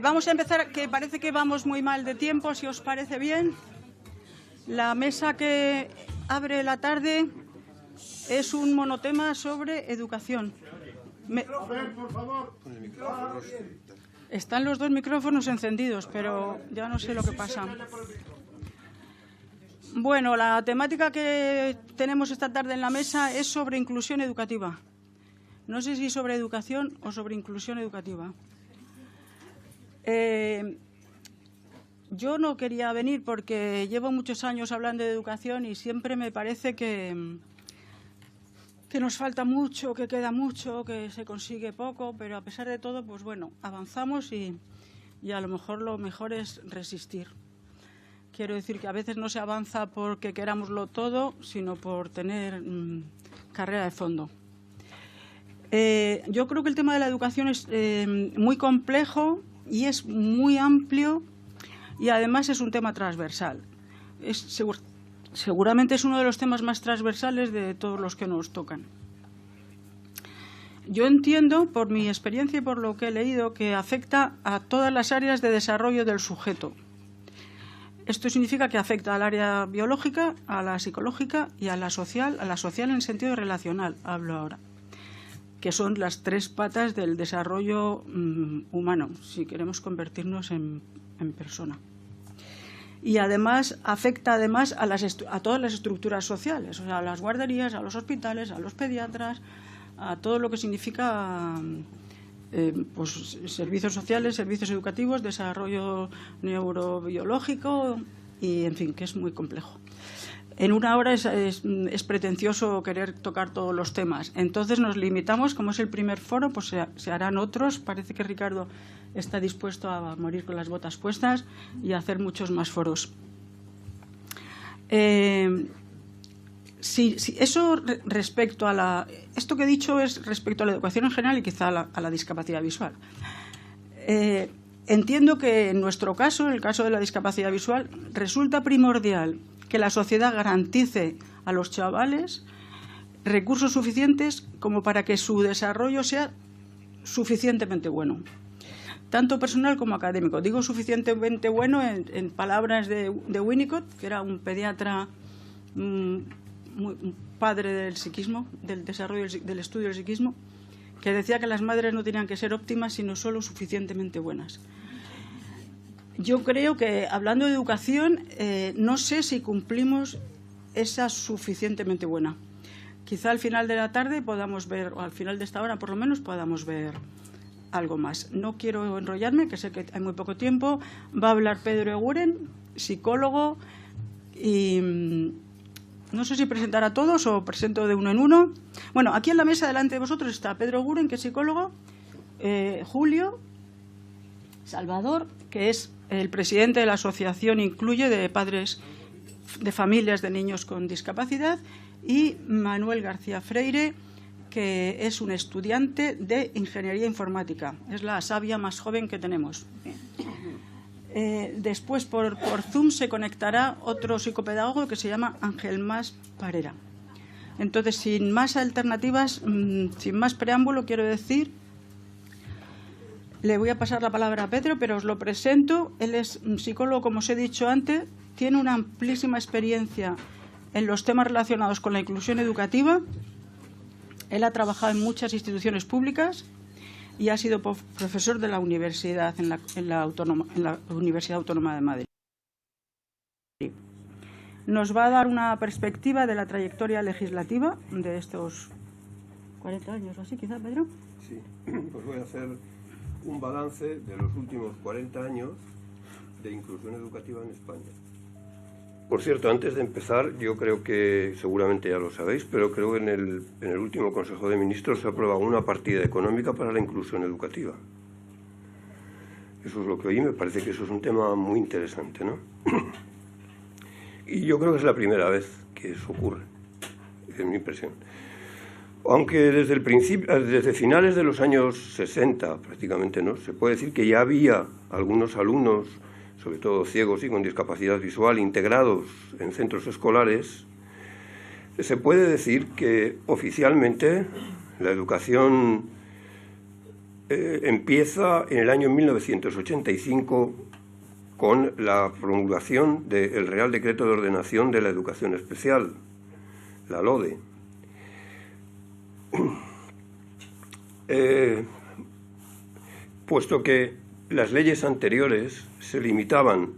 Vamos a empezar, que parece que vamos muy mal de tiempo, si os parece bien. La mesa que abre la tarde es un monotema sobre educación. A ver, por favor. Están los dos micrófonos encendidos, pero ya no sé lo que pasa. Bueno, la temática que tenemos esta tarde en la mesa es sobre inclusión educativa. No sé si sobre educación o sobre inclusión educativa. Yo no quería venir porque llevo muchos años hablando de educación y siempre me parece que nos falta mucho, que queda mucho, que se consigue poco, pero a pesar de todo, pues bueno, avanzamos y a lo mejor es resistir. Quiero decir que a veces no se avanza porque querámoslo todo, sino por tener carrera de fondo. Yo creo que el tema de la educación es muy complejo y es muy amplio y además es un tema transversal. Seguramente es uno de los temas más transversales de todos los que nos tocan. Yo entiendo, por mi experiencia y por lo que he leído, que afecta a todas las áreas de desarrollo del sujeto. Esto significa que afecta al área biológica, a la psicológica y a la social en sentido relacional, hablo ahora, que son las tres patas del desarrollo humano, si queremos convertirnos en persona. Y además afecta a todas las estructuras sociales, o sea, a las guarderías, a los hospitales, a los pediatras, a todo lo que significa pues, servicios sociales, servicios educativos, desarrollo neurobiológico y, en fin, que es muy complejo. En una hora es pretencioso querer tocar todos los temas. Entonces nos limitamos, como es el primer foro, pues se harán otros. Parece que Ricardo está dispuesto a morir con las botas puestas y a hacer muchos más foros. Eso respecto a esto que he dicho es respecto a la educación en general y quizá a la discapacidad visual. Entiendo que en nuestro caso, en el caso de la discapacidad visual, resulta primordial que la sociedad garantice a los chavales recursos suficientes como para que su desarrollo sea suficientemente bueno, tanto personal como académico. Digo suficientemente bueno en palabras de Winnicott, que era un pediatra un padre del psiquismo, del desarrollo del estudio del psiquismo, que decía que las madres no tenían que ser óptimas, sino solo suficientemente buenas. Yo creo que, hablando de educación, no sé si cumplimos esa suficientemente buena. Quizá al final de la tarde podamos ver, o al final de esta hora por lo menos, podamos ver algo más. No quiero enrollarme, que sé que hay muy poco tiempo. Va a hablar Pedro Eguren, psicólogo, y no sé si presentar a todos o presento de uno en uno. Bueno, aquí en la mesa delante de vosotros está Pedro Eguren, que es psicólogo, Julio, Salvador, que es el presidente de la Asociación Incluye de padres de familias de niños con discapacidad, y Manuel García Freire, que es un estudiante de Ingeniería Informática. Es la sabia más joven que tenemos. Después por Zoom se conectará otro psicopedagogo que se llama Ángel Mas Parera. Entonces, sin más alternativas, sin más preámbulo, quiero decir, le voy a pasar la palabra a Pedro, pero os lo presento. Él es psicólogo, como os he dicho antes, tiene una amplísima experiencia en los temas relacionados con la inclusión educativa. Él ha trabajado en muchas instituciones públicas y ha sido profesor de la universidad en la Universidad Autónoma de Madrid. Nos va a dar una perspectiva de la trayectoria legislativa de estos 40 años o así, quizá, Pedro. Sí, pues voy a hacer un balance de los últimos 40 años de inclusión educativa en España. Por cierto, antes de empezar, yo creo que, seguramente ya lo sabéis, pero creo que en el último Consejo de Ministros se ha aprobado una partida económica para la inclusión educativa. Eso es lo que oí, me parece que eso es un tema muy interesante, ¿no? Y yo creo que es la primera vez que eso ocurre, es mi impresión. Aunque desde finales de los años 60, prácticamente, ¿no?, se puede decir que ya había algunos alumnos, sobre todo ciegos y con discapacidad visual, integrados en centros escolares, se puede decir que oficialmente la educación empieza en el año 1985 con la promulgación del Real Decreto de Ordenación de la Educación Especial, la LODE. Puesto que las leyes anteriores se limitaban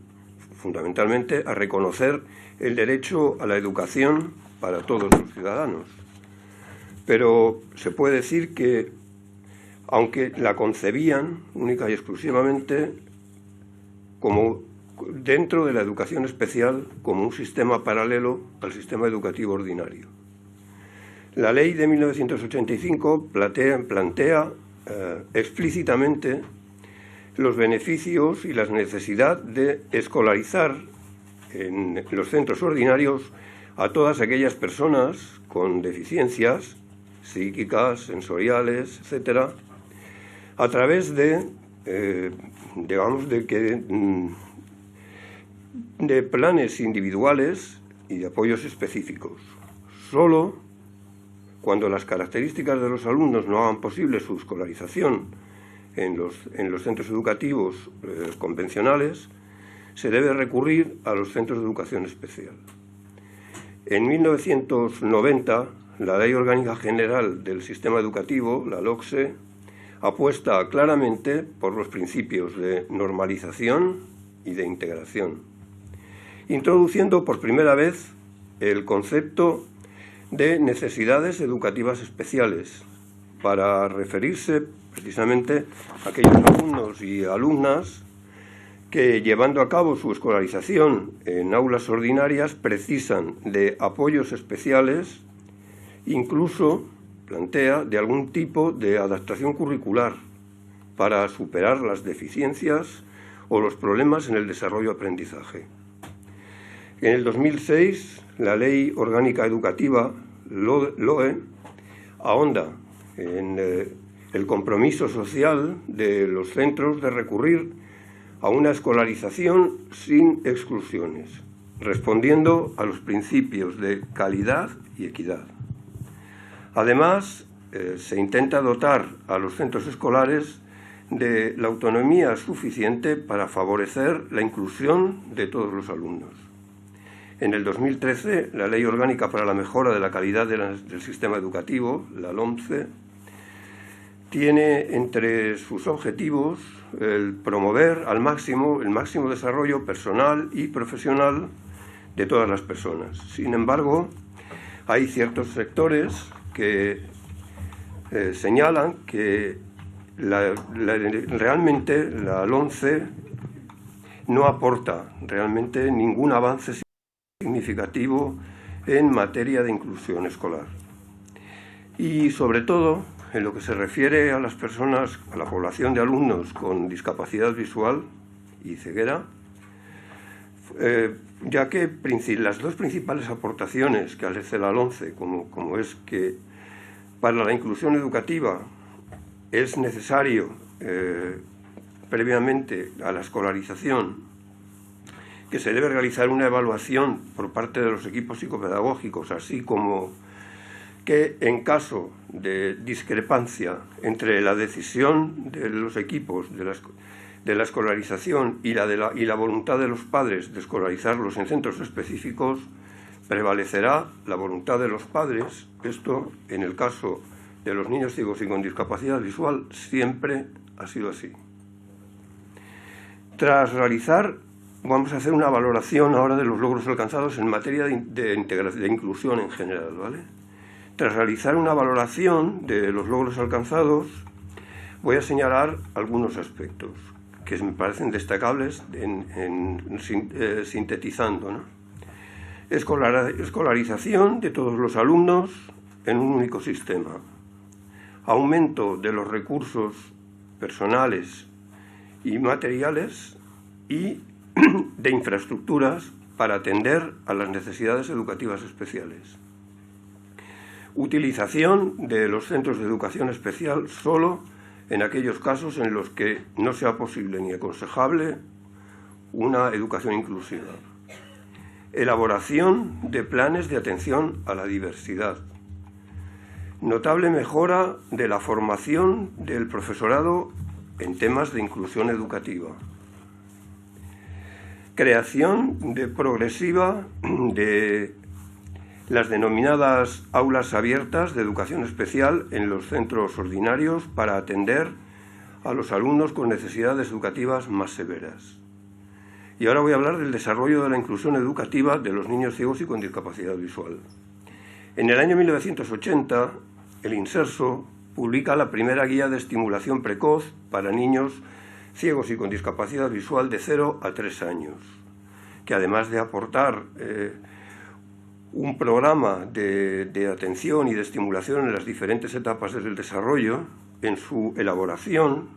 fundamentalmente a reconocer el derecho a la educación para todos los ciudadanos. Pero se puede decir que, aunque la concebían única y exclusivamente como dentro de la educación especial, como un sistema paralelo al sistema educativo ordinario. La ley de 1985 plantea explícitamente los beneficios y la necesidad de escolarizar en los centros ordinarios a todas aquellas personas con deficiencias psíquicas, sensoriales, etcétera, a través de planes individuales y de apoyos específicos. Solo cuando las características de los alumnos no hagan posible su escolarización en los centros educativos convencionales, se debe recurrir a los centros de educación especial. En 1990, la Ley Orgánica General del Sistema Educativo, la LOCSE, apuesta claramente por los principios de normalización y de integración, introduciendo por primera vez el concepto de necesidades educativas especiales para referirse precisamente a aquellos alumnos y alumnas que, llevando a cabo su escolarización en aulas ordinarias, precisan de apoyos especiales, incluso plantea de algún tipo de adaptación curricular para superar las deficiencias o los problemas en el desarrollo-aprendizaje. En el 2006, la Ley Orgánica Educativa, LOE, ahonda en el compromiso social de los centros de recurrir a una escolarización sin exclusiones, respondiendo a los principios de calidad y equidad. Además, se intenta dotar a los centros escolares de la autonomía suficiente para favorecer la inclusión de todos los alumnos. En el 2013, la Ley Orgánica para la Mejora de la Calidad del Sistema Educativo, la LOMCE, tiene entre sus objetivos el promover el máximo desarrollo personal y profesional de todas las personas. Sin embargo, hay ciertos sectores que señalan que realmente la LOMCE no aporta realmente ningún avance significativo en materia de inclusión escolar. Y sobre todo, en lo que se refiere a las personas, a la población de alumnos con discapacidad visual y ceguera, ya que las dos principales aportaciones que hace la LOMCE, como es que para la inclusión educativa es necesario, previamente a la escolarización, que se debe realizar una evaluación por parte de los equipos psicopedagógicos, así como que en caso de discrepancia entre la decisión de los equipos de la escolarización y la voluntad de los padres de escolarizarlos en centros específicos, prevalecerá la voluntad de los padres. Esto, en el caso de los niños ciegos y con discapacidad visual, siempre ha sido así. Tras realizar, vamos a hacer una valoración ahora de los logros alcanzados en materia de inclusión en general, ¿vale? Tras realizar una valoración de los logros alcanzados, voy a señalar algunos aspectos que me parecen destacables sintetizando, ¿no? Escolarización de todos los alumnos en un único sistema. Aumento de los recursos personales y materiales y de infraestructuras para atender a las necesidades educativas especiales. Utilización de los centros de educación especial solo en aquellos casos en los que no sea posible ni aconsejable una educación inclusiva. Elaboración de planes de atención a la diversidad. Notable mejora de la formación del profesorado en temas de inclusión educativa. Creación progresiva de las denominadas aulas abiertas de educación especial en los centros ordinarios para atender a los alumnos con necesidades educativas más severas. Y ahora voy a hablar del desarrollo de la inclusión educativa de los niños ciegos y con discapacidad visual. En el año 1980, el Inserso publica la primera guía de estimulación precoz para niños ciegos y con discapacidad visual de 0 a 3 años, que además de aportar un programa de atención y de estimulación en las diferentes etapas del desarrollo, en su elaboración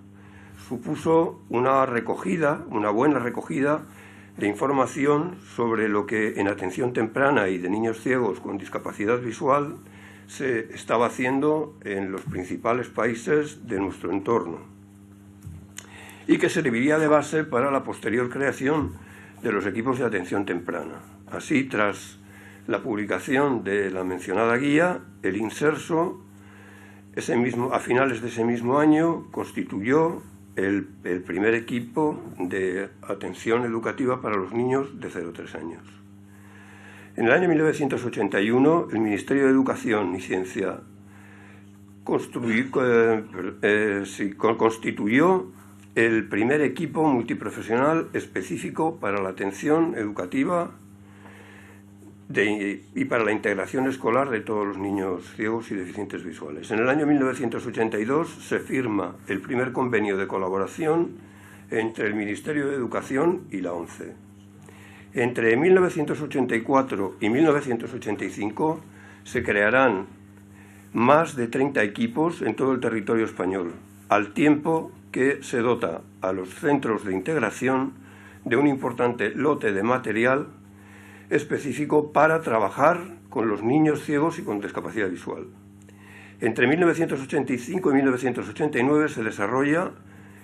supuso una buena recogida de información sobre lo que en atención temprana y de niños ciegos con discapacidad visual se estaba haciendo en los principales países de nuestro entorno y que serviría de base para la posterior creación de los equipos de atención temprana. Así, tras la publicación de la mencionada guía, el Inserso, a finales de ese mismo año, constituyó el primer equipo de atención educativa para los niños de 0 a 3 años. En el año 1981, el Ministerio de Educación y Ciencia constituyó el primer equipo multiprofesional específico para la atención educativa y para la integración escolar de todos los niños ciegos y deficientes visuales. En el año 1982 se firma el primer convenio de colaboración entre el Ministerio de Educación y la ONCE. Entre 1984 y 1985 se crearán más de 30 equipos en todo el territorio español, al tiempo que se dota a los centros de integración de un importante lote de material específico para trabajar con los niños ciegos y con discapacidad visual. Entre 1985 y 1989 se desarrolla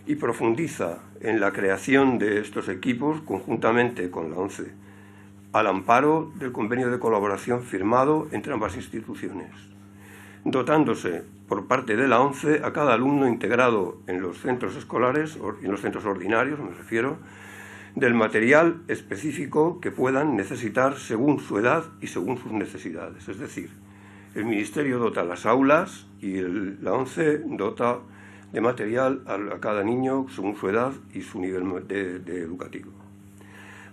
y profundiza en la creación de estos equipos conjuntamente con la ONCE, al amparo del convenio de colaboración firmado entre ambas instituciones, dotándose por parte de la ONCE a cada alumno integrado en los centros escolares, en los centros ordinarios, me refiero, del material específico que puedan necesitar según su edad y según sus necesidades. Es decir, el Ministerio dota las aulas y la ONCE dota de material a cada niño según su edad y su nivel de educativo.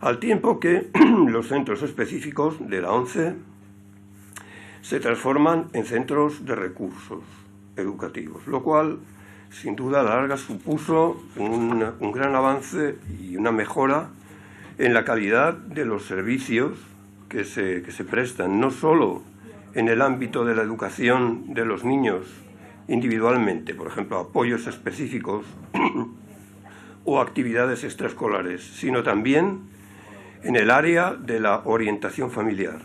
Al tiempo que los centros específicos de la ONCE se transforman en centros de recursos educativos, lo cual, sin duda, a la larga supuso un gran avance y una mejora en la calidad de los servicios que se prestan, no solo en el ámbito de la educación de los niños individualmente, por ejemplo, apoyos específicos o actividades extraescolares, sino también en el área de la orientación familiar.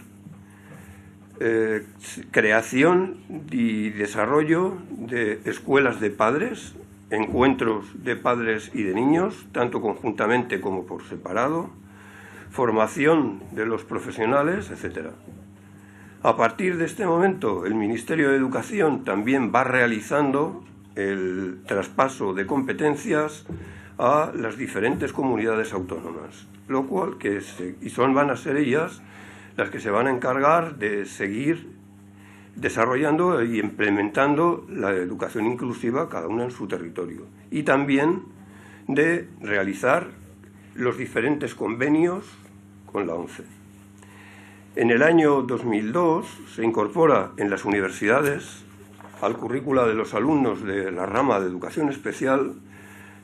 Creación y desarrollo de escuelas de padres, encuentros de padres y de niños, tanto conjuntamente como por separado, formación de los profesionales, etc. A partir de este momento, el Ministerio de Educación también va realizando el traspaso de competencias a las diferentes comunidades autónomas, lo cual van a ser ellas las que se van a encargar de seguir desarrollando y implementando la educación inclusiva, cada una en su territorio, y también de realizar los diferentes convenios con la ONCE. En el año 2002 se incorpora en las universidades al currícula de los alumnos de la rama de educación especial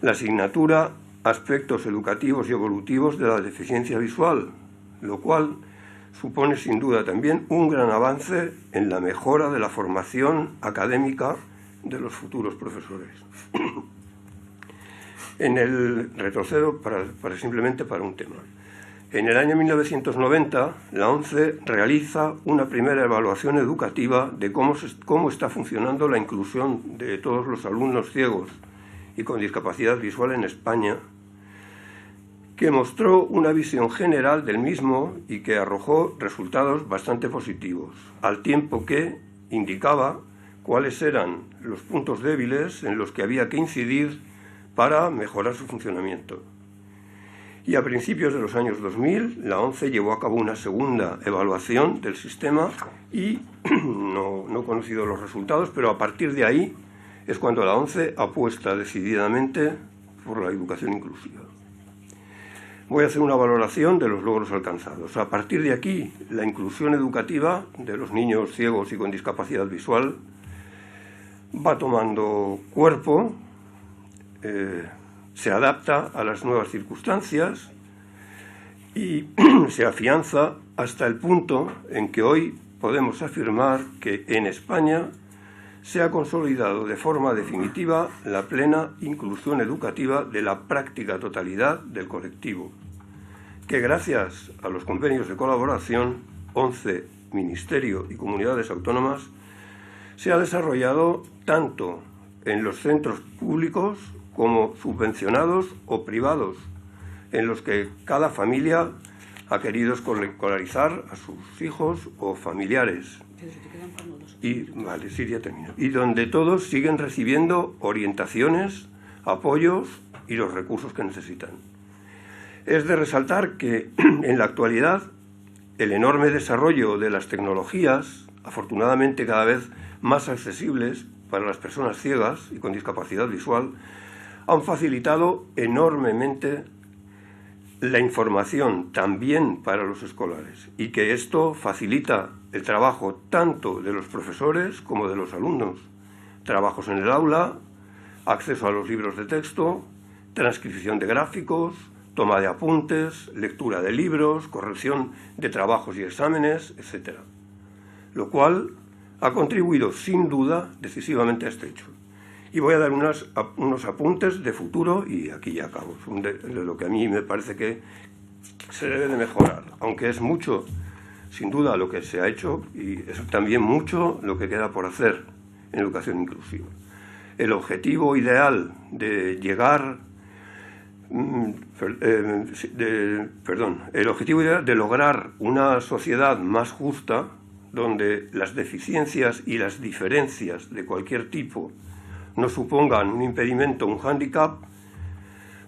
la asignatura Aspectos educativos y evolutivos de la deficiencia visual, lo cual supone sin duda también un gran avance en la mejora de la formación académica de los futuros profesores. En el retrocedo simplemente para un tema. En el año 1990, la ONCE realiza una primera evaluación educativa de cómo está funcionando la inclusión de todos los alumnos ciegos y con discapacidad visual en España, que mostró una visión general del mismo y que arrojó resultados bastante positivos, al tiempo que indicaba cuáles eran los puntos débiles en los que había que incidir para mejorar su funcionamiento. Y a principios de los años 2000, la ONCE llevó a cabo una segunda evaluación del sistema y no he conocido los resultados, pero a partir de ahí es cuando la ONCE apuesta decididamente por la educación inclusiva. Voy a hacer una valoración de los logros alcanzados. A partir de aquí, la inclusión educativa de los niños ciegos y con discapacidad visual va tomando cuerpo, se adapta a las nuevas circunstancias y se afianza hasta el punto en que hoy podemos afirmar que en España se ha consolidado de forma definitiva la plena inclusión educativa de la práctica totalidad del colectivo, que gracias a los convenios de colaboración, ONCE, Ministerio y Comunidades Autónomas, se ha desarrollado tanto en los centros públicos como subvencionados o privados, en los que cada familia ha querido escolarizar a sus hijos o familiares. Y donde todos siguen recibiendo orientaciones, apoyos y los recursos que necesitan. Es de resaltar que en la actualidad el enorme desarrollo de las tecnologías, afortunadamente cada vez más accesibles para las personas ciegas y con discapacidad visual, han facilitado enormemente la información también para los escolares y que esto facilita el trabajo tanto de los profesores como de los alumnos. Trabajos en el aula, acceso a los libros de texto, transcripción de gráficos, toma de apuntes, lectura de libros, corrección de trabajos y exámenes, etc. Lo cual ha contribuido sin duda decisivamente a este hecho. Y voy a dar unos apuntes de futuro y aquí ya acabo, de lo que a mí me parece que se debe de mejorar, aunque es mucho, sin duda, lo que se ha hecho y es también mucho lo que queda por hacer en educación inclusiva. El objetivo ideal de llegar, el objetivo ideal de lograr una sociedad más justa, donde las deficiencias y las diferencias de cualquier tipo no supongan un impedimento, un hándicap,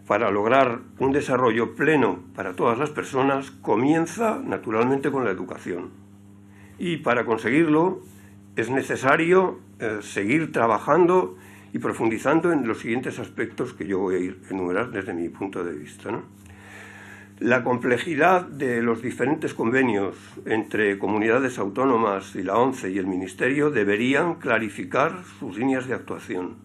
para lograr un desarrollo pleno para todas las personas, comienza naturalmente con la educación. Y para conseguirlo es necesario seguir trabajando y profundizando en los siguientes aspectos que yo voy a ir a enumerar desde mi punto de vista, ¿no? La complejidad de los diferentes convenios entre comunidades autónomas y la ONCE y el Ministerio deberían clarificar sus líneas de actuación.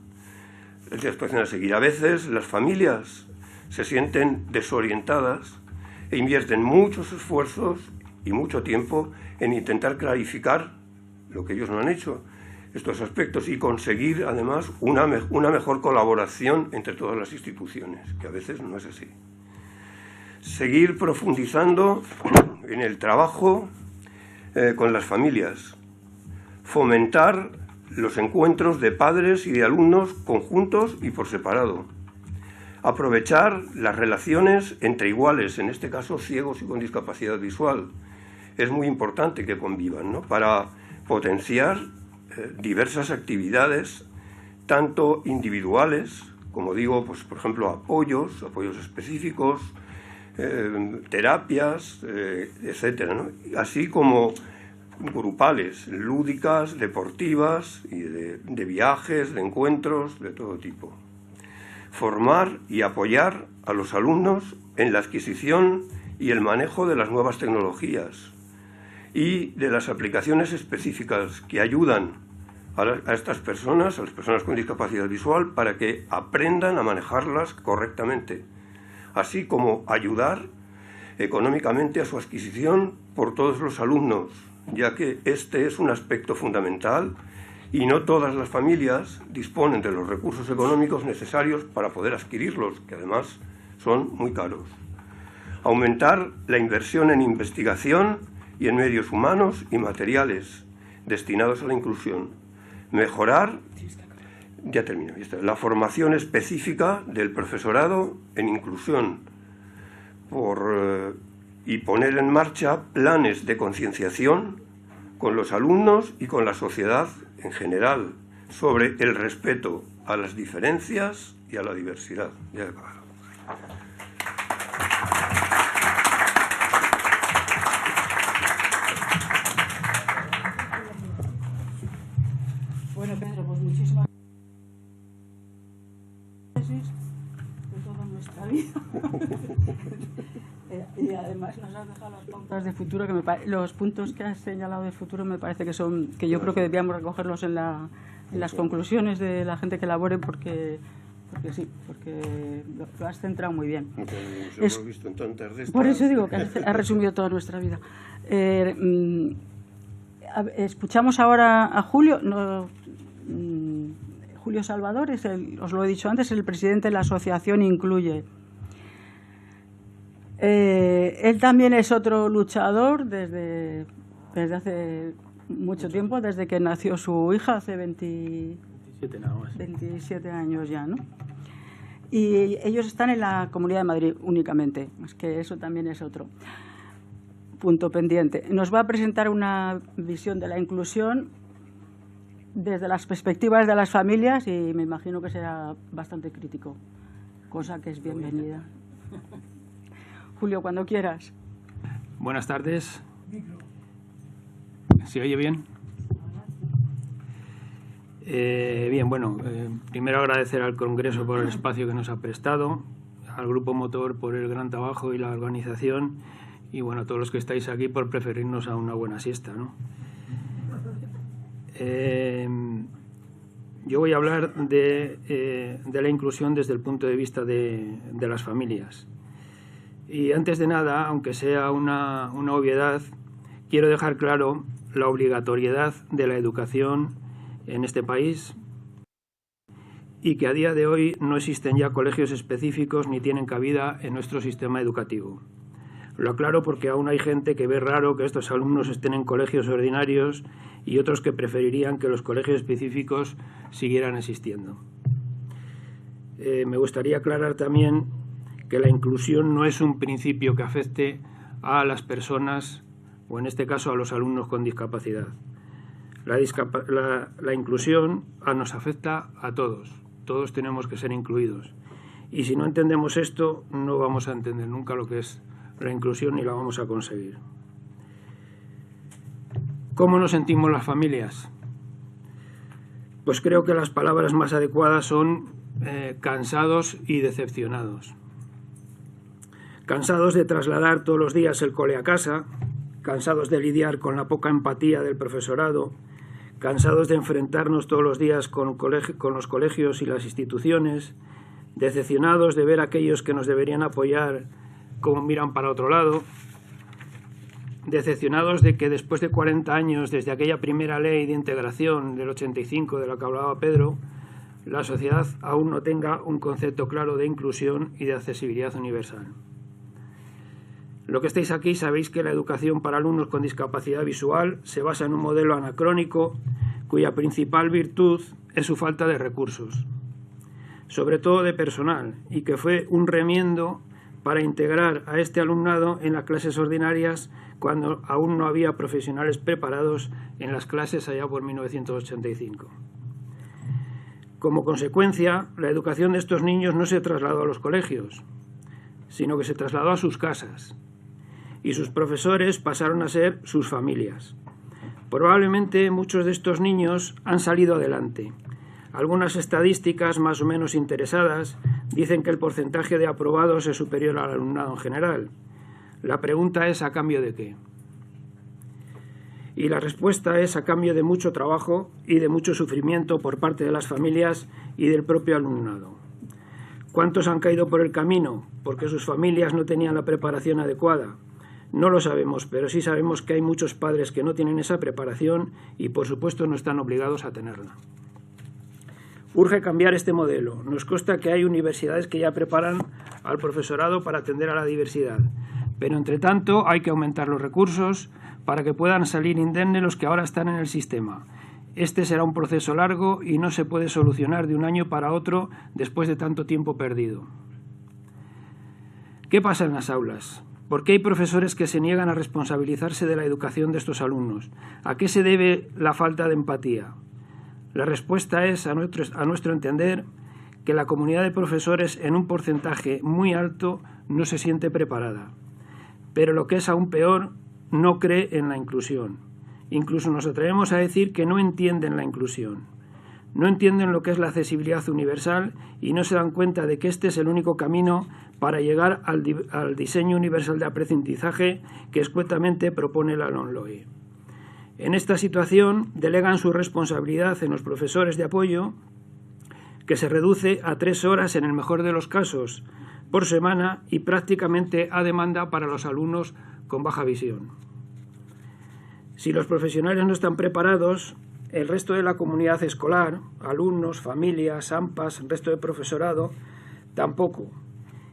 Es de actuación a seguir. A veces las familias se sienten desorientadas e invierten muchos esfuerzos y mucho tiempo en intentar clarificar lo que ellos no han hecho, estos aspectos, y conseguir además una mejor colaboración entre todas las instituciones, que a veces no es así. Seguir profundizando en el trabajo con las familias, fomentar los encuentros de padres y de alumnos conjuntos y por separado, aprovechar las relaciones entre iguales, en este caso ciegos y con discapacidad visual. Es muy importante que convivan, ¿no?, para potenciar diversas actividades, tanto individuales, como digo, pues, por ejemplo, apoyos específicos, terapias, etcétera, ¿no?, así como grupales, lúdicas, deportivas, y de viajes, de encuentros, de todo tipo. Formar y apoyar a los alumnos en la adquisición y el manejo de las nuevas tecnologías y de las aplicaciones específicas que ayudan a estas personas, a las personas con discapacidad visual, para que aprendan a manejarlas correctamente, así como ayudar económicamente a su adquisición por todos los alumnos, ya que este es un aspecto fundamental y no todas las familias disponen de los recursos económicos necesarios para poder adquirirlos, que además son muy caros. Aumentar la inversión en investigación y en medios humanos y materiales destinados a la inclusión. Mejorar, ya termino, la formación específica del profesorado en inclusión y poner en marcha planes de concienciación con los alumnos y con la sociedad en general, sobre el respeto a las diferencias y a la diversidad. Ya he acabado. Bueno, Pedro, pues muchísimas gracias de toda nuestra vida. Y además nos has dejado las pautas de futuro, que los puntos que has señalado de futuro me parece que son, que yo creo que debíamos recogerlos en las conclusiones de la gente que elabore, porque sí, porque lo has centrado muy bien. Hemos visto en tantas de estas. Por eso digo que has resumido toda nuestra vida. Escuchamos ahora a Julio. Julio Salvador, os lo he dicho antes, el presidente de la asociación Incluye. Él también es otro luchador desde hace mucho tiempo, desde que nació su hija, hace 27 años ya, ¿no? Y ellos están en la Comunidad de Madrid únicamente, es que eso también es otro punto pendiente. Nos va a presentar una visión de la inclusión desde las perspectivas de las familias y me imagino que será bastante crítico, cosa que es bienvenida. Julio, cuando quieras. Buenas tardes. ¿Se oye bien? Bien, bueno, primero agradecer al Congreso por el espacio que nos ha prestado, al Grupo Motor por el gran trabajo y la organización, y bueno, a todos los que estáis aquí por preferirnos a una buena siesta, ¿no? Yo voy a hablar de la inclusión desde el punto de vista de las familias. Y antes de nada, aunque sea una obviedad, quiero dejar claro la obligatoriedad de la educación en este país y que a día de hoy no existen ya colegios específicos ni tienen cabida en nuestro sistema educativo. Lo aclaro porque aún hay gente que ve raro que estos alumnos estén en colegios ordinarios y otros que preferirían que los colegios específicos siguieran existiendo. Me gustaría aclarar también que la inclusión no es un principio que afecte a las personas, o en este caso a los alumnos con discapacidad. La inclusión nos afecta a todos. Todos tenemos que ser incluidos. Y si no entendemos esto, no vamos a entender nunca lo que es la inclusión ni la vamos a conseguir. ¿Cómo nos sentimos las familias? Pues creo que las palabras más adecuadas son cansados y decepcionados. Cansados de trasladar todos los días el cole a casa, cansados de lidiar con la poca empatía del profesorado, cansados de enfrentarnos todos los días con los colegios y las instituciones, decepcionados de ver a aquellos que nos deberían apoyar como miran para otro lado, decepcionados de que después de 40 años desde aquella primera ley de integración del 85 de la que hablaba Pedro, la sociedad aún no tenga un concepto claro de inclusión y de accesibilidad universal. Lo que estáis aquí sabéis que la educación para alumnos con discapacidad visual se basa en un modelo anacrónico cuya principal virtud es su falta de recursos, sobre todo de personal, y que fue un remiendo para integrar a este alumnado en las clases ordinarias cuando aún no había profesionales preparados en las clases allá por 1985. Como consecuencia, la educación de estos niños no se trasladó a los colegios, sino que se trasladó a sus casas, y sus profesores pasaron a ser sus familias. Probablemente muchos de estos niños han salido adelante. Algunas estadísticas más o menos interesadas dicen que el porcentaje de aprobados es superior al alumnado en general. La pregunta es ¿a cambio de qué? Y la respuesta es a cambio de mucho trabajo y de mucho sufrimiento por parte de las familias y del propio alumnado. ¿Cuántos han caído por el camino porque sus familias no tenían la preparación adecuada? No lo sabemos, pero sí sabemos que hay muchos padres que no tienen esa preparación y, por supuesto, no están obligados a tenerla. Urge cambiar este modelo. Nos consta que hay universidades que ya preparan al profesorado para atender a la diversidad, pero, entre tanto, hay que aumentar los recursos para que puedan salir indemnes los que ahora están en el sistema. Este será un proceso largo y no se puede solucionar de un año para otro después de tanto tiempo perdido. ¿Qué pasa en las aulas? ¿Por qué hay profesores que se niegan a responsabilizarse de la educación de estos alumnos? ¿A qué se debe la falta de empatía? La respuesta es, a nuestro entender, que la comunidad de profesores en un porcentaje muy alto no se siente preparada. Pero lo que es aún peor, no cree en la inclusión. Incluso nos atrevemos a decir que no entienden la inclusión. No entienden lo que es la accesibilidad universal y no se dan cuenta de que este es el único camino para llegar al diseño universal de aprendizaje que escuetamente propone la LOMLOE. En esta situación delegan su responsabilidad en los profesores de apoyo, que se reduce a 3 horas en el mejor de los casos por semana y prácticamente a demanda para los alumnos con baja visión. Si los profesionales no están preparados, el resto de la comunidad escolar, alumnos, familias, AMPAs, resto de profesorado, tampoco.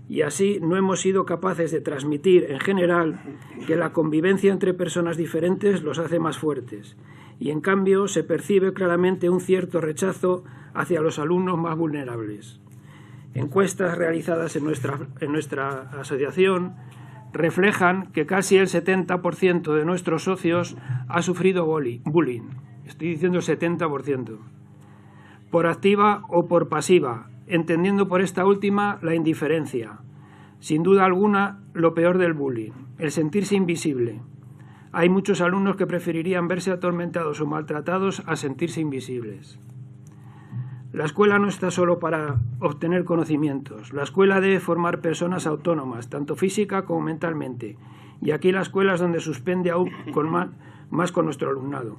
Y así no hemos sido capaces de transmitir en general que la convivencia entre personas diferentes los hace más fuertes. Y en cambio se percibe claramente un cierto rechazo hacia los alumnos más vulnerables. Encuestas realizadas en nuestra asociación reflejan que casi el 70% de nuestros socios ha sufrido bullying. Estoy diciendo 70%. Por activa o por pasiva, entendiendo por esta última la indiferencia. Sin duda alguna, lo peor del bullying, el sentirse invisible. Hay muchos alumnos que preferirían verse atormentados o maltratados a sentirse invisibles. La escuela no está solo para obtener conocimientos. La escuela debe formar personas autónomas, tanto física como mentalmente. Y aquí la escuela es donde suspende aún más con nuestro alumnado.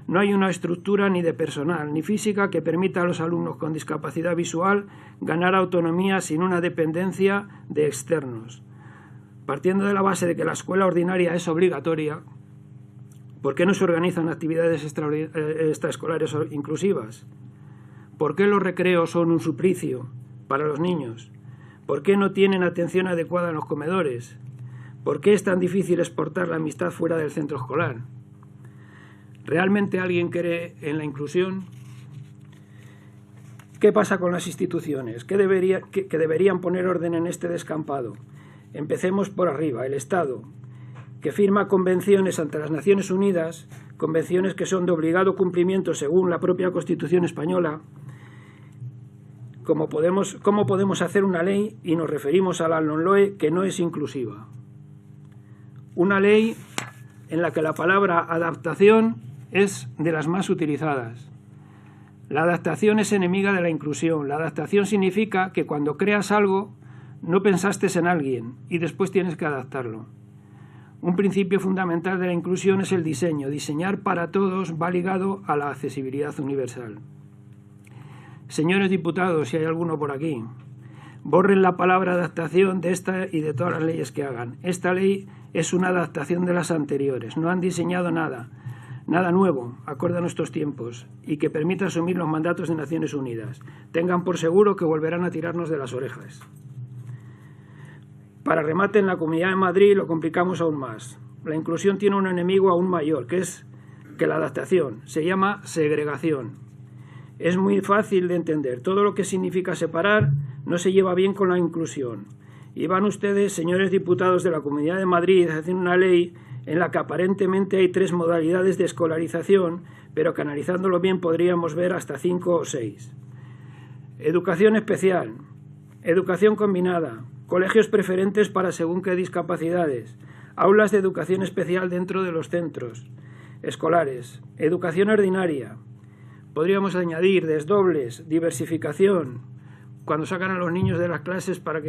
No hay una estructura ni de personal ni física que permita a los alumnos con discapacidad visual ganar autonomía sin una dependencia de externos. Partiendo de la base de que la escuela ordinaria es obligatoria, ¿por qué no se organizan actividades extraescolares inclusivas? ¿Por qué los recreos son un suplicio para los niños? ¿Por qué no tienen atención adecuada en los comedores? ¿Por qué es tan difícil exportar la amistad fuera del centro escolar? ¿Realmente alguien cree en la inclusión? ¿Qué pasa con las instituciones? ¿Qué deberían poner orden en este descampado? Empecemos por arriba, el Estado, que firma convenciones ante las Naciones Unidas, convenciones que son de obligado cumplimiento según la propia Constitución española. ¿Cómo podemos hacer una ley y nos referimos a la LOMLOE que no es inclusiva? Una ley en la que la palabra adaptación es de las más utilizadas. La adaptación es enemiga de la inclusión. La adaptación significa que cuando creas algo no pensaste en alguien y después tienes que adaptarlo. Un principio fundamental de la inclusión es el diseño. Diseñar para todos va ligado a la accesibilidad universal. Señores diputados, si hay alguno por aquí, borren la palabra adaptación de esta y de todas las leyes que hagan. Esta ley es una adaptación de las anteriores. No han diseñado nada nuevo, acorde a nuestros tiempos, y que permita asumir los mandatos de Naciones Unidas. Tengan por seguro que volverán a tirarnos de las orejas. Para remate, en la Comunidad de Madrid lo complicamos aún más. La inclusión tiene un enemigo aún mayor, que es que la adaptación. Se llama segregación. Es muy fácil de entender. Todo lo que significa separar no se lleva bien con la inclusión. Y van ustedes, señores diputados de la Comunidad de Madrid, a hacer una ley en la que aparentemente hay 3 modalidades de escolarización, pero que analizándolo bien podríamos ver hasta 5 o 6. Educación especial, educación combinada, colegios preferentes para según qué discapacidades, aulas de educación especial dentro de los centros escolares, educación ordinaria. Podríamos añadir desdobles, diversificación, cuando sacan a los niños de las clases para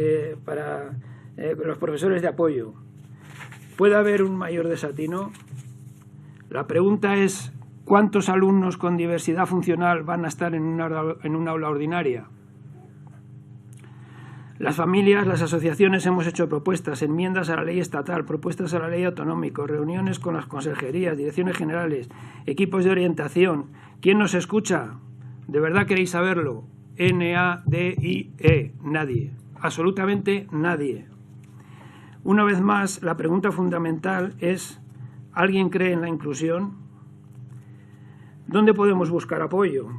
los profesores de apoyo. ¿Puede haber un mayor desatino? La pregunta es, ¿cuántos alumnos con diversidad funcional van a estar en un aula ordinaria? Las familias, las asociaciones hemos hecho propuestas, enmiendas a la ley estatal, propuestas a la ley autonómica, reuniones con las consejerías, direcciones generales, equipos de orientación. ¿Quién nos escucha? ¿De verdad queréis saberlo? NADIE, nadie, absolutamente nadie. Una vez más, la pregunta fundamental es, ¿alguien cree en la inclusión? ¿Dónde podemos buscar apoyo?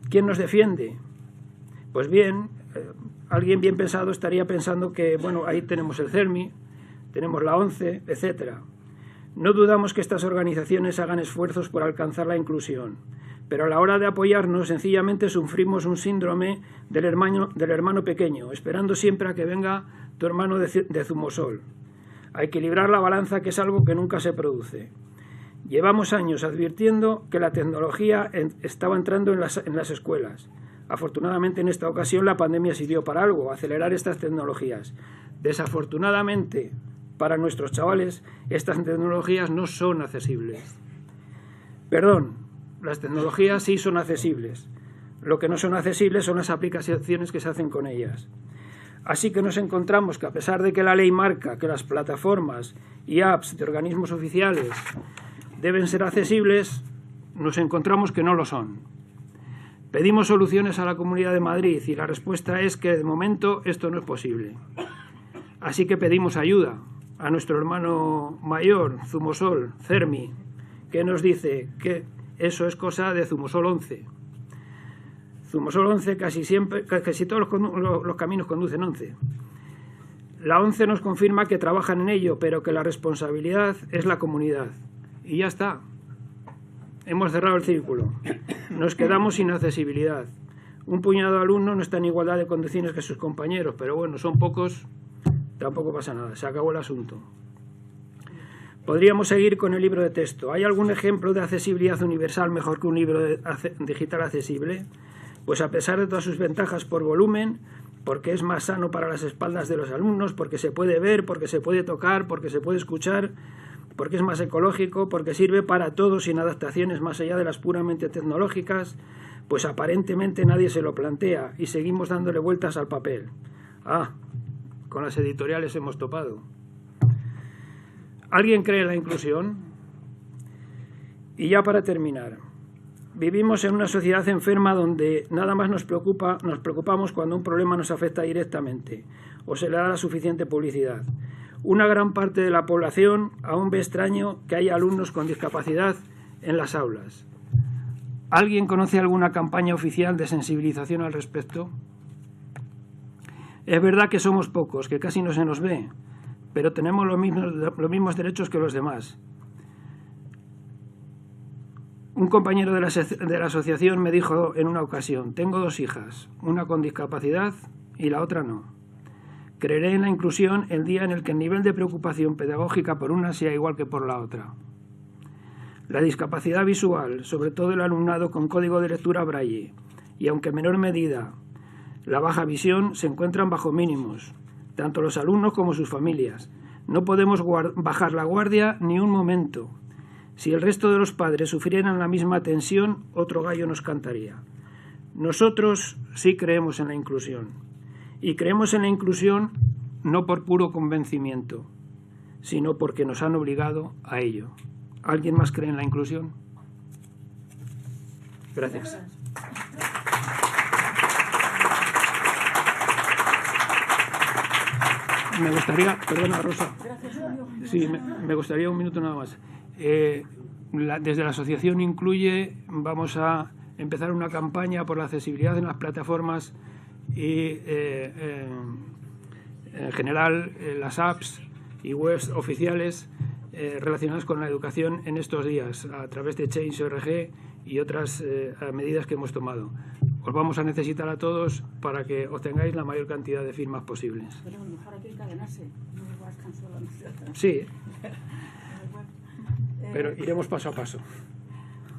¿Quién nos defiende? Pues bien, alguien bien pensado estaría pensando que, bueno, ahí tenemos el CERMI, tenemos la ONCE, etc. No dudamos que estas organizaciones hagan esfuerzos por alcanzar la inclusión, pero a la hora de apoyarnos sencillamente sufrimos un síndrome del hermano pequeño, esperando siempre a que venga tu hermano de zumosol, a equilibrar la balanza, que es algo que nunca se produce. Llevamos años advirtiendo que la tecnología estaba entrando en las escuelas. Afortunadamente, en esta ocasión la pandemia sirvió para algo, acelerar estas tecnologías. Desafortunadamente, para nuestros chavales, estas tecnologías no son accesibles. Perdón, las tecnologías sí son accesibles. Lo que no son accesibles son las aplicaciones que se hacen con ellas. Así que nos encontramos que, a pesar de que la ley marca que las plataformas y apps de organismos oficiales deben ser accesibles, nos encontramos que no lo son. Pedimos soluciones a la Comunidad de Madrid y la respuesta es que de momento esto no es posible. Así que pedimos ayuda a nuestro hermano mayor, Zumosol, CERMI, que nos dice que eso es cosa de Zumosol 11. Zumosol 11 casi todos los caminos conducen 11. La 11 nos confirma que trabajan en ello, pero que la responsabilidad es la comunidad. Y ya está. Hemos cerrado el círculo. Nos quedamos sin accesibilidad. Un puñado de alumnos no está en igualdad de condiciones que sus compañeros, pero bueno, son pocos, tampoco pasa nada, se acabó el asunto. Podríamos seguir con el libro de texto. ¿Hay algún ejemplo de accesibilidad universal mejor que un libro digital accesible? Pues a pesar de todas sus ventajas por volumen, porque es más sano para las espaldas de los alumnos, porque se puede ver, porque se puede tocar, porque se puede escuchar, porque es más ecológico, porque sirve para todo sin adaptaciones más allá de las puramente tecnológicas, pues aparentemente nadie se lo plantea y seguimos dándole vueltas al papel. Ah, con las editoriales hemos topado. ¿Alguien cree en la inclusión? Y ya para terminar, vivimos en una sociedad enferma donde nada más nos preocupamos cuando un problema nos afecta directamente o se le da la suficiente publicidad. Una gran parte de la población aún ve extraño que haya alumnos con discapacidad en las aulas. ¿Alguien conoce alguna campaña oficial de sensibilización al respecto? Es verdad que somos pocos, que casi no se nos ve, pero tenemos los mismos derechos que los demás. Un compañero de la asociación me dijo en una ocasión: tengo 2 hijas, una con discapacidad y la otra no. Creeré en la inclusión el día en el que el nivel de preocupación pedagógica por una sea igual que por la otra. La discapacidad visual, sobre todo el alumnado con código de lectura Braille, y aunque en menor medida la baja visión, se encuentran bajo mínimos, tanto los alumnos como sus familias. No podemos bajar la guardia ni un momento. Si el resto de los padres sufrieran la misma tensión, otro gallo nos cantaría. Nosotros sí creemos en la inclusión. Y creemos en la inclusión no por puro convencimiento, sino porque nos han obligado a ello. ¿Alguien más cree en la inclusión? Gracias. Me gustaría, perdona Rosa, sí, me gustaría un minuto nada más. Desde la asociación Incluye vamos a empezar una campaña por la accesibilidad en las plataformas y en general las apps y webs oficiales relacionadas con la educación en estos días a través de Change.org y otras medidas que hemos tomado. Os vamos a necesitar a todos para que obtengáis la mayor cantidad de firmas posibles. Pero mejor hay que encadenarse, no me vas cansado. Sí, pero iremos paso a paso.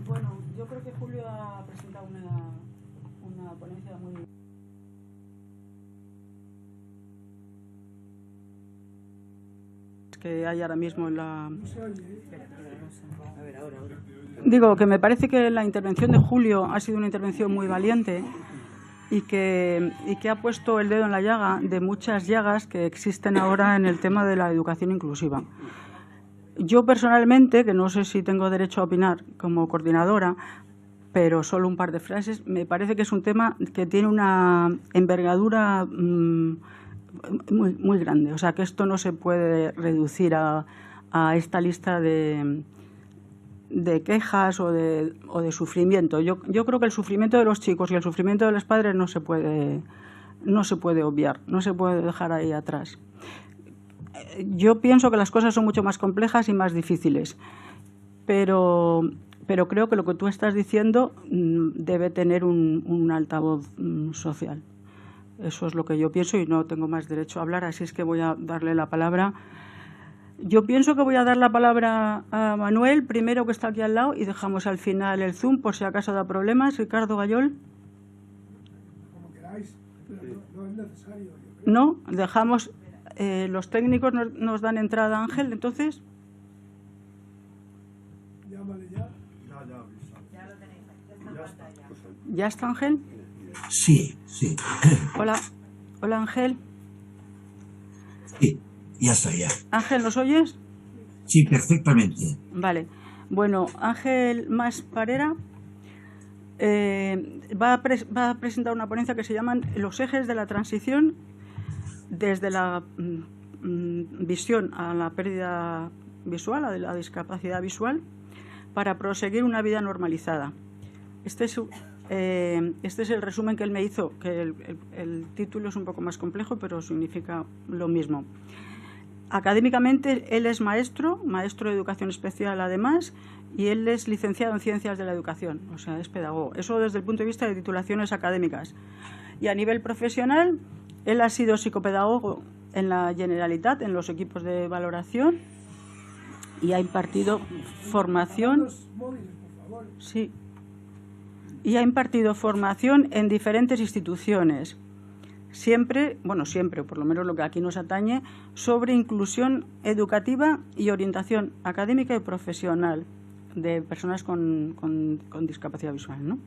Bueno, yo creo que Julio ha presentado una ponencia muy... que hay ahora mismo en la... Digo que me parece que la intervención de Julio ha sido una intervención muy valiente y que ha puesto el dedo en la llaga de muchas llagas que existen ahora en el tema de la educación inclusiva. Yo personalmente, que no sé si tengo derecho a opinar como coordinadora, pero solo un par de frases, me parece que es un tema que tiene una envergadura muy grande. O sea, que esto no se puede reducir a esta lista de quejas o de sufrimiento. Yo creo que el sufrimiento de los chicos y el sufrimiento de los padres no se puede obviar, no se puede dejar ahí atrás. Yo pienso que las cosas son mucho más complejas y más difíciles, pero pero creo que lo que tú estás diciendo debe tener un altavoz social. Eso es lo que yo pienso y no tengo más derecho a hablar, así es que voy a darle la palabra. Yo pienso que voy a dar la palabra a Manuel, primero, que está aquí al lado, y dejamos al final el Zoom por si acaso da problemas. Ricardo Gayol. Como queráis, no es necesario. No, dejamos, los técnicos nos dan entrada, Ángel, entonces. Llámale ya. ¿Ya está Ángel? Sí, sí. Hola, hola Ángel. Sí, ya estoy ya. Ángel, ¿nos oyes? Sí, perfectamente. Vale. Bueno, Ángel Mas Parera va a presentar una ponencia que se llaman Los ejes de la transición desde la visión a la pérdida visual, a la discapacidad visual, para proseguir una vida normalizada. Este es el resumen que él me hizo, que el título es un poco más complejo, pero significa lo mismo. Académicamente, él es maestro de educación especial además, y él es licenciado en Ciencias de la Educación, o sea, es pedagogo. Eso desde el punto de vista de titulaciones académicas. Y a nivel profesional, él ha sido psicopedagogo en la Generalitat, en los equipos de valoración, y ha impartido formación. Sí. Y ha impartido formación en diferentes instituciones. Siempre, o por lo menos lo que aquí nos atañe, sobre inclusión educativa y orientación académica y profesional de personas con discapacidad visual, ¿no?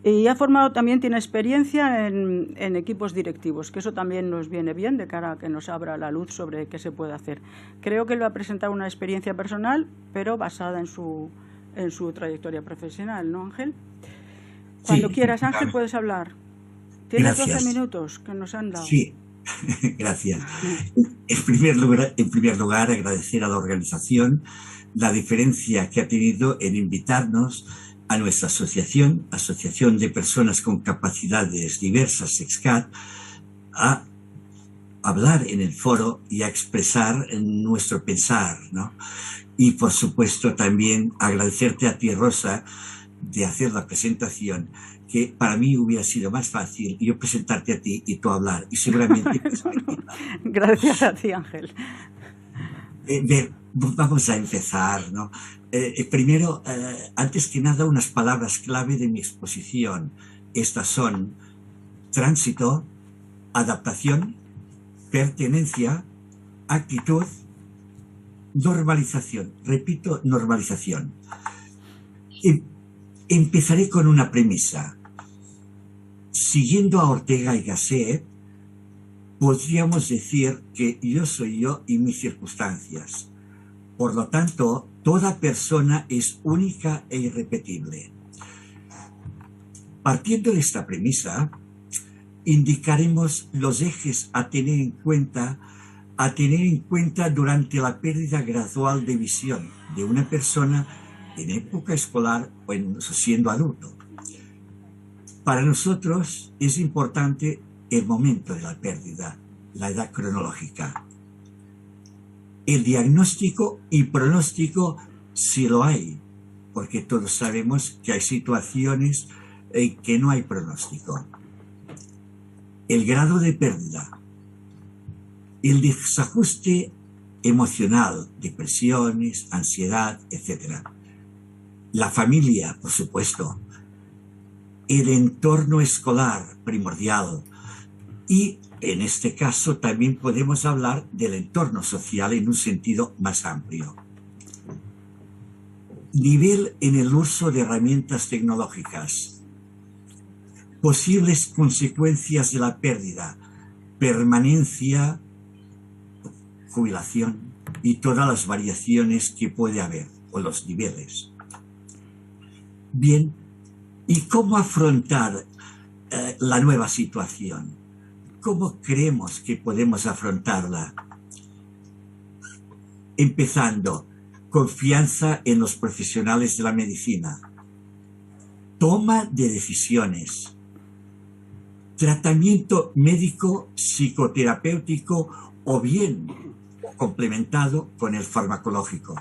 Y ha formado también, tiene experiencia en equipos directivos, que eso también nos viene bien de cara a que nos abra la luz sobre qué se puede hacer. Creo que él va a presentar una experiencia personal, pero basada en su trayectoria profesional, ¿no, Ángel? Cuando quieras, Ángel, puedes hablar. Tienes 12 minutos que nos han dado. Sí, gracias. En primer lugar, agradecer a la organización la diferencia que ha tenido en invitarnos a nuestra asociación, Asociación de Personas con Capacidades Diversas, EXCAT, a hablar en el foro y a expresar nuestro pensar, ¿no? Y, por supuesto, también agradecerte a ti, Rosa, de hacer la presentación, que para mí hubiera sido más fácil yo presentarte a ti y tú hablar. Y seguramente... Gracias a ti, Ángel. Vamos a empezar, ¿no? Primero, antes que nada, unas palabras clave de mi exposición. Estas son tránsito, adaptación, pertenencia, actitud, normalización. Repito, normalización. Empezaré con una premisa. Siguiendo a Ortega y Gasset, podríamos decir que yo soy yo y mis circunstancias. Por lo tanto, toda persona es única e irrepetible. Partiendo de esta premisa, indicaremos los ejes a tener en cuenta durante la pérdida gradual de visión de una persona en época escolar o siendo adulto. Para nosotros es importante el momento de la pérdida, la edad cronológica. El diagnóstico y pronóstico sí lo hay, porque todos sabemos que hay situaciones en que no hay pronóstico. El grado de pérdida, el desajuste emocional, depresiones, ansiedad, etc. La familia, por supuesto. El entorno escolar primordial. Y en este caso también podemos hablar del entorno social en un sentido más amplio. Nivel en el uso de herramientas tecnológicas. Posibles consecuencias de la pérdida, permanencia, jubilación y todas las variaciones que puede haber, o los niveles. Bien, ¿y cómo afrontar la nueva situación? ¿Cómo creemos que podemos afrontarla? Empezando, confianza en los profesionales de la medicina. Toma de decisiones. Tratamiento médico, psicoterapéutico o bien complementado con el farmacológico.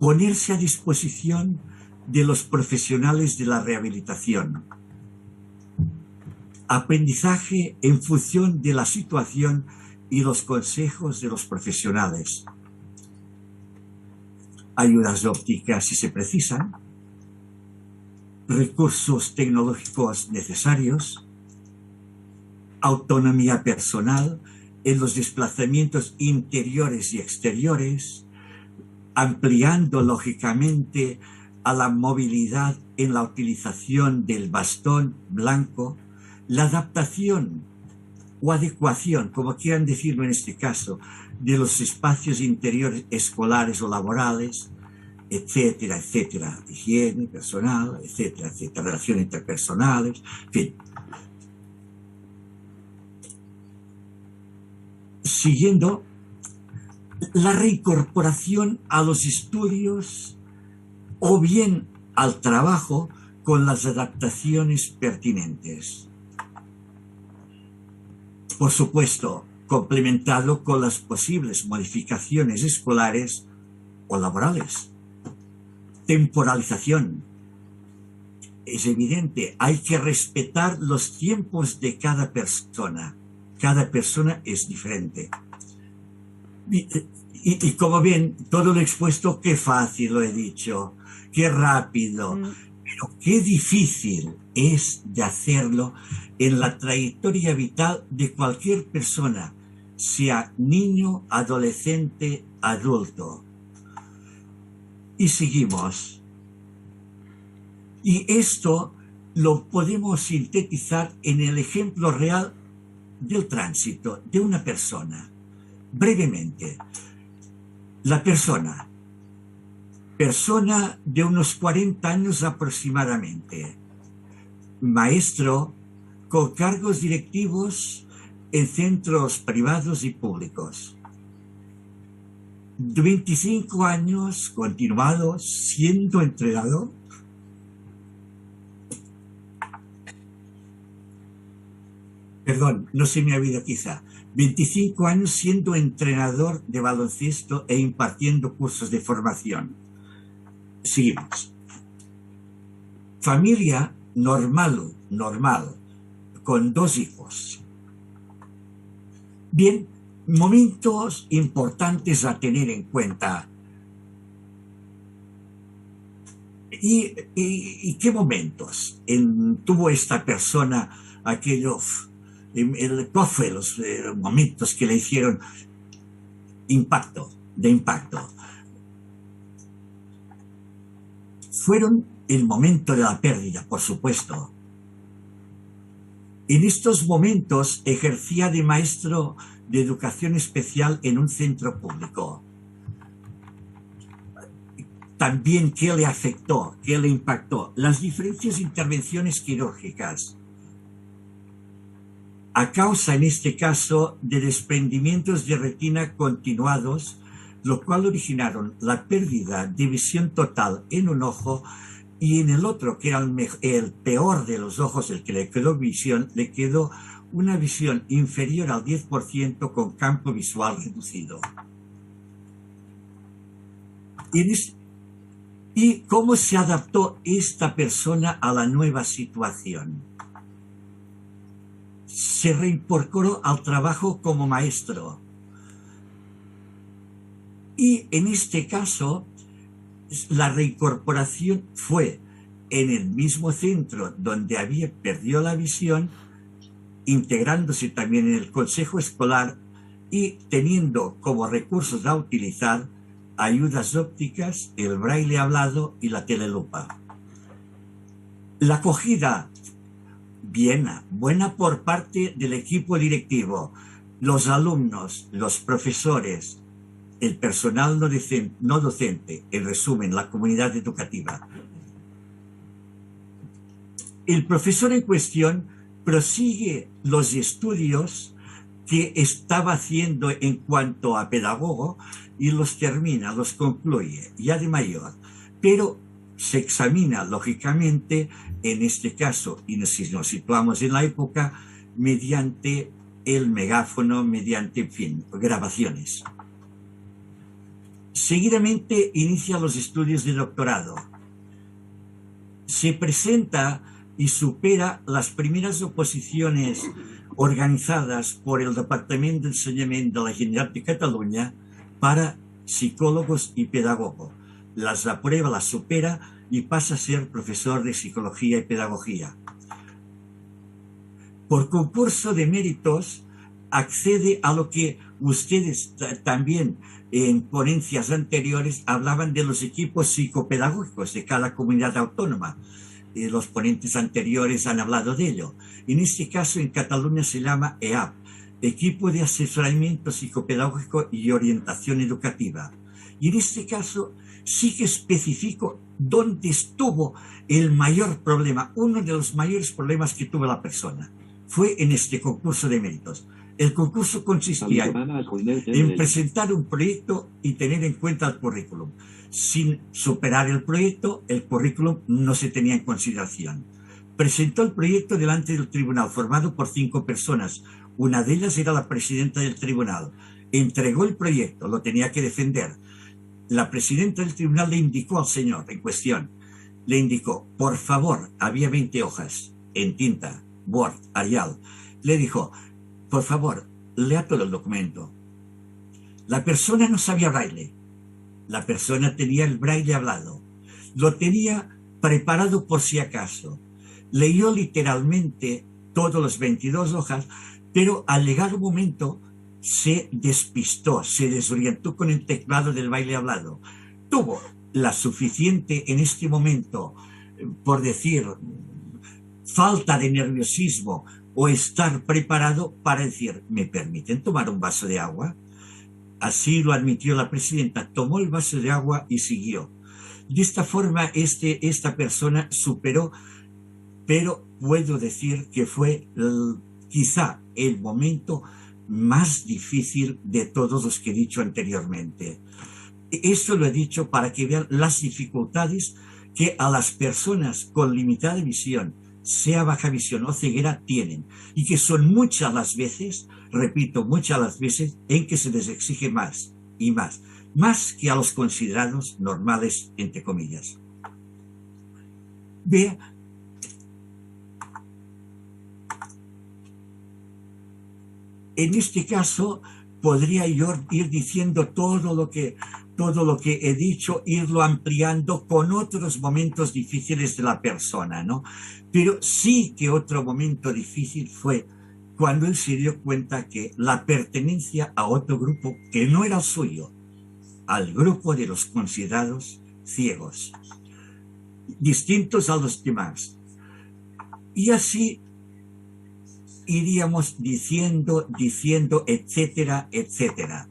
ponerse a disposición de los profesionales de la rehabilitación. Aprendizaje en función de la situación y los consejos de los profesionales. Ayudas ópticas si se precisan. Recursos tecnológicos necesarios. Autonomía personal en los desplazamientos interiores y exteriores, ampliando lógicamente a la movilidad en la utilización del bastón blanco, la adaptación o adecuación, como quieran decirlo en este caso, de los espacios interiores escolares o laborales, etcétera, etcétera, higiene personal, etcétera, etcétera, relaciones interpersonales, en fin. Siguiendo, la reincorporación a los estudios o bien al trabajo con las adaptaciones pertinentes. Por supuesto, complementado con las posibles modificaciones escolares o laborales. Temporalización. Es evidente, hay que respetar los tiempos de cada persona. Cada persona es diferente. Y como ven, todo lo expuesto, qué fácil lo he dicho, qué rápido, pero qué difícil es de hacerlo en la trayectoria vital de cualquier persona, sea niño, adolescente, adulto. Y seguimos. Y esto lo podemos sintetizar en el ejemplo real del tránsito de una persona. Brevemente, la persona de unos 40 años aproximadamente, maestro con cargos directivos en centros privados y públicos, 25 años continuados siendo entrenador, perdón, no se me ha oído quizá, 25 años siendo entrenador de baloncesto e impartiendo cursos de formación. Seguimos. Familia normal, con 2 hijos. Bien, momentos importantes a tener en cuenta. ¿Y qué momentos tuvo esta persona aquellos? ¿Cuál fue los momentos que le hicieron impacto? Fueron el momento de la pérdida, por supuesto. En estos momentos ejercía de maestro de educación especial en un centro público. También, ¿qué le afectó? ¿Qué le impactó? Las diferentes intervenciones quirúrgicas. A causa, en este caso, de desprendimientos de retina continuados, lo cual originaron la pérdida de visión total en un ojo y en el otro, que era el peor de los ojos, el que le quedó visión, le quedó una visión inferior al 10% con campo visual reducido. ¿Y cómo se adaptó esta persona a la nueva situación? Se reincorporó al trabajo como maestro. Y en este caso, la reincorporación fue en el mismo centro donde había perdido la visión, integrándose también en el consejo escolar y teniendo como recursos a utilizar ayudas ópticas, el braille hablado y la telelupa. La acogida buena por parte del equipo directivo, los alumnos, los profesores, el personal no docente, en resumen, la comunidad educativa. El profesor en cuestión prosigue los estudios que estaba haciendo en cuanto a pedagogo y los termina, los concluye, ya de mayor, pero se examina lógicamente, en este caso, y si nos situamos en la época, mediante el megáfono, mediante, en fin, grabaciones. Seguidamente inicia los estudios de doctorado. Se presenta y supera las primeras oposiciones organizadas por el Departamento de Enseñamiento de la Generalitat de Cataluña para psicólogos y pedagogos. Las aprueba, las supera y pasa a ser profesor de psicología y pedagogía. Por concurso de méritos accede a lo que ustedes también en ponencias anteriores hablaban de los equipos psicopedagógicos de cada comunidad autónoma. Los ponentes anteriores han hablado de ello. En este caso, en Cataluña se llama EAP, Equipo de Asesoramiento Psicopedagógico y Orientación Educativa. Y en este caso sí que especifico dónde estuvo el mayor problema, uno de los mayores problemas que tuvo la persona. Fue en este concurso de méritos. El concurso consistía en presentar un proyecto y tener en cuenta el currículum. Sin superar el proyecto, el currículum no se tenía en consideración. Presentó el proyecto delante del tribunal, formado por 5 personas. Una de ellas era la presidenta del tribunal. Entregó el proyecto, lo tenía que defender. La presidenta del tribunal le indicó al señor en cuestión, le indicó, por favor, había 20 hojas en tinta, Word, Arial. Le dijo, por favor, lea todo el documento. La persona no sabía braille. La persona tenía el braille hablado. Lo tenía preparado por si acaso. Leyó literalmente todas las 22 hojas, pero al llegar un momento se despistó, se desorientó con el teclado del braille hablado. Tuvo la suficiente en este momento, por decir, falta de nerviosismo o estar preparado para decir, ¿me permiten tomar un vaso de agua? Así lo admitió la presidenta, tomó el vaso de agua y siguió. De esta forma esta persona superó, pero puedo decir que fue quizá el momento más difícil de todos los que he dicho anteriormente. Esto lo he dicho para que vean las dificultades que a las personas con limitada visión, sea baja visión o ceguera, tienen, y que son muchas las veces, repito, muchas las veces en que se les exige más y más que a los considerados normales, entre comillas. Vea, en este caso podría yo ir diciendo todo lo que he dicho, irlo ampliando con otros momentos difíciles de la persona, ¿no? Pero sí que otro momento difícil fue cuando él se dio cuenta que la pertenencia a otro grupo que no era el suyo, al grupo de los considerados ciegos, distintos a los demás. Y así iríamos diciendo, etcétera, etcétera.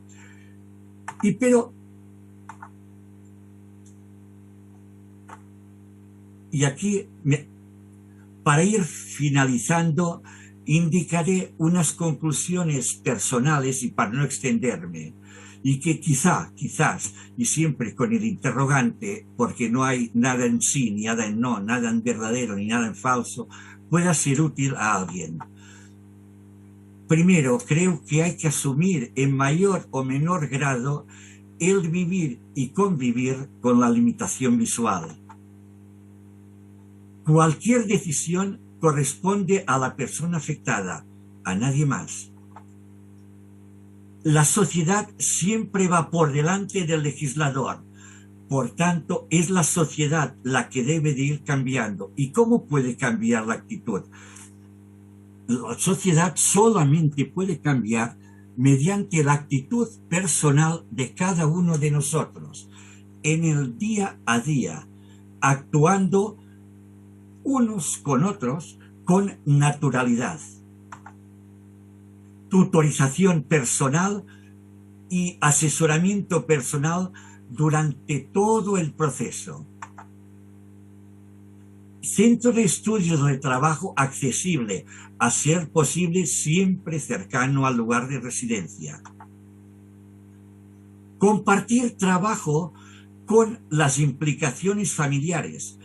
Y aquí, para ir finalizando, indicaré unas conclusiones personales y para no extenderme, y que quizás, y siempre con el interrogante, porque no hay nada en sí, ni nada en no, nada en verdadero, ni nada en falso, pueda ser útil a alguien. Primero, creo que hay que asumir en mayor o menor grado el vivir y convivir con la limitación visual. Cualquier decisión corresponde a la persona afectada, a nadie más. La sociedad siempre va por delante del legislador. Por tanto, es la sociedad la que debe de ir cambiando. ¿Y cómo puede cambiar la actitud? La sociedad solamente puede cambiar mediante la actitud personal de cada uno de nosotros, en el día a día, actuando unos con otros con naturalidad. Tutorización personal y asesoramiento personal durante todo el proceso. Centro de estudios de trabajo accesible, a ser posible siempre cercano al lugar de residencia. Compartir trabajo con las implicaciones familiares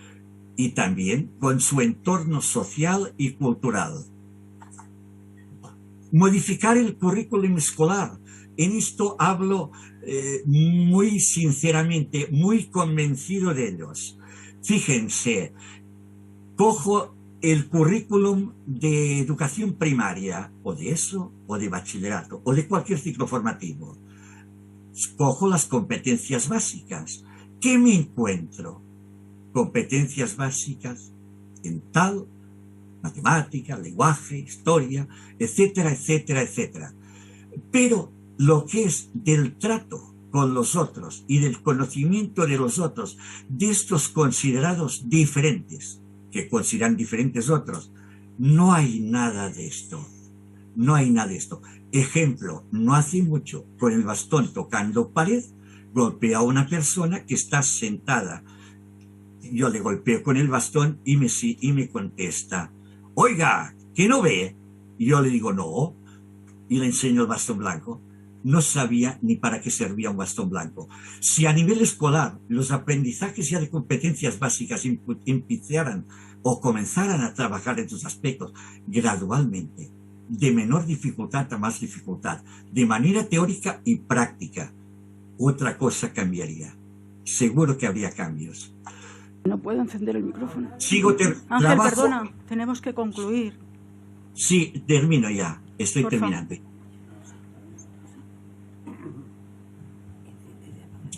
y también con su entorno social y cultural. Modificar el currículum escolar en esto hablo muy sinceramente, muy convencido de ellos. Fíjense, cojo el currículum de educación primaria, o de eso, o de bachillerato, o de cualquier ciclo formativo. Cojo las competencias básicas. ¿Qué me encuentro? Competencias básicas en tal, matemática, lenguaje, historia, etcétera, etcétera, etcétera. Pero lo que es del trato con los otros y del conocimiento de los otros, de estos considerados diferentes, que consideran diferentes otros, no hay nada de esto. No hay nada de esto. Ejemplo, no hace mucho, con el bastón tocando pared, golpeo a una persona que está sentada. Yo le golpeo con el bastón y me contesta, oiga, ¿que no ve? Y yo le digo, no, y le enseño el bastón blanco. No sabía ni para qué servía un bastón blanco. Si a nivel escolar los aprendizajes ya de competencias básicas empezaran o comenzaran a trabajar en estos aspectos gradualmente, de menor dificultad a más dificultad, de manera teórica y práctica, otra cosa cambiaría. Seguro que habría cambios. No puedo encender el micrófono. Ángel, perdona, tenemos que concluir. Sí, termino ya. Estoy Por terminando.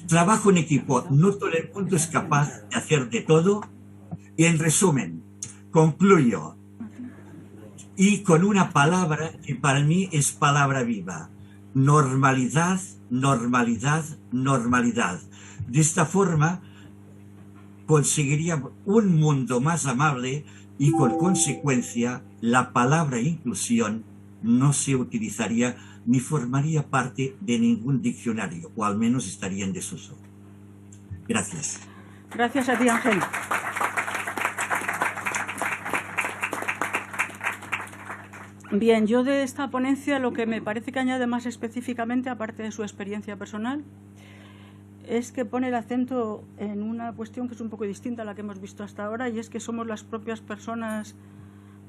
Trabajo en equipo. No todo el mundo es capaz de hacer de todo. Y en resumen, concluyo. Y con una palabra que para mí es palabra viva. Normalidad, normalidad, normalidad. De esta forma conseguiría un mundo más amable y con consecuencia la palabra inclusión no se utilizaría ni formaría parte de ningún diccionario, o al menos estaría en desuso. Gracias. Gracias a ti, Ángel. Bien, yo de esta ponencia lo que me parece que añade más específicamente, aparte de su experiencia personal, es que pone el acento en una cuestión que es un poco distinta a la que hemos visto hasta ahora, y es que somos las propias personas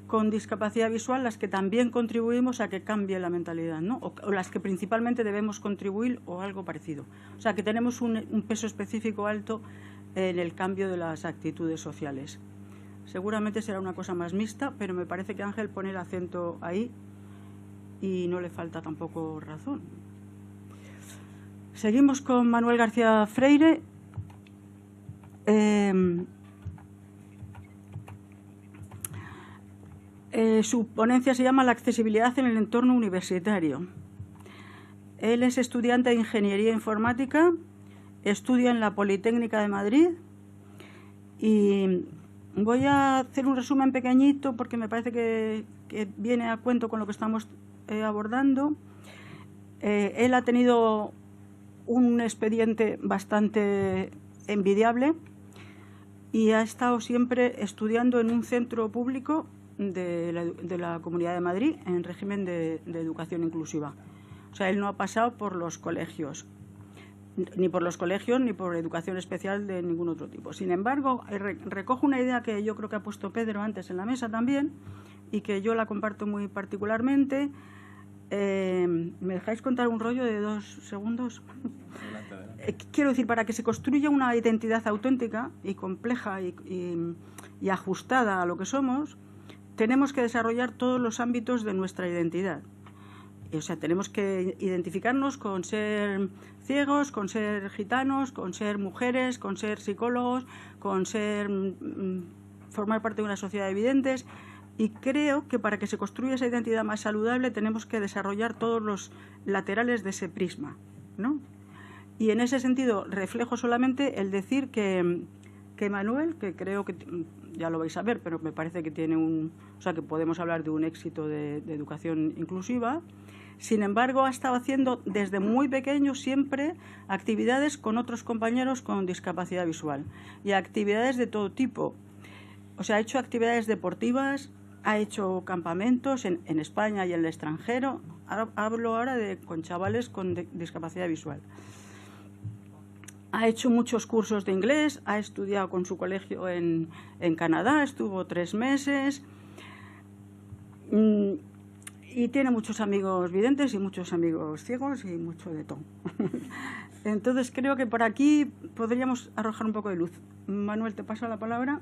con discapacidad visual las que también contribuimos a que cambie la mentalidad, ¿no? O las que principalmente debemos contribuir o algo parecido. O sea, que tenemos un peso específico alto en el cambio de las actitudes sociales. Seguramente será una cosa más mixta, pero me parece que Ángel pone el acento ahí y no le falta tampoco razón. Seguimos con Manuel García Freire. Su ponencia se llama La accesibilidad en el entorno universitario. Él es estudiante de Ingeniería Informática, estudia en la Politécnica de Madrid y voy a hacer un resumen pequeñito porque me parece que viene a cuento con lo que estamos abordando. Él ha tenido un expediente bastante envidiable y ha estado siempre estudiando en un centro público de la Comunidad de Madrid en régimen de educación inclusiva. O sea, él no ha pasado por los colegios, ni por educación especial de ningún otro tipo. Sin embargo, recojo una idea que yo creo que ha puesto Pedro antes en la mesa también y que yo la comparto muy particularmente. ¿Me dejáis contar un rollo de 2 segundos? Quiero decir, para que se construya una identidad auténtica y compleja y ajustada a lo que somos, tenemos que desarrollar todos los ámbitos de nuestra identidad. O sea, tenemos que identificarnos con ser ciegos, con ser gitanos, con ser mujeres, con ser psicólogos, con ser formar parte de una sociedad de videntes. Y creo que para que se construya esa identidad más saludable tenemos que desarrollar todos los laterales de ese prisma, ¿no? Y en ese sentido reflejo solamente el decir que Manuel, que creo que ya lo vais a ver, pero me parece que tiene o sea, que podemos hablar de un éxito de educación inclusiva. Sin embargo, ha estado haciendo desde muy pequeño siempre actividades con otros compañeros con discapacidad visual y actividades de todo tipo. O sea, ha hecho actividades deportivas, ha hecho campamentos en España y en el extranjero. Hablo ahora con chavales con discapacidad visual. Ha hecho muchos cursos de inglés, ha estudiado con su colegio en Canadá, estuvo 3 meses. Y tiene muchos amigos videntes y muchos amigos ciegos y mucho de todo. Entonces creo que por aquí podríamos arrojar un poco de luz. Manuel, te paso la palabra.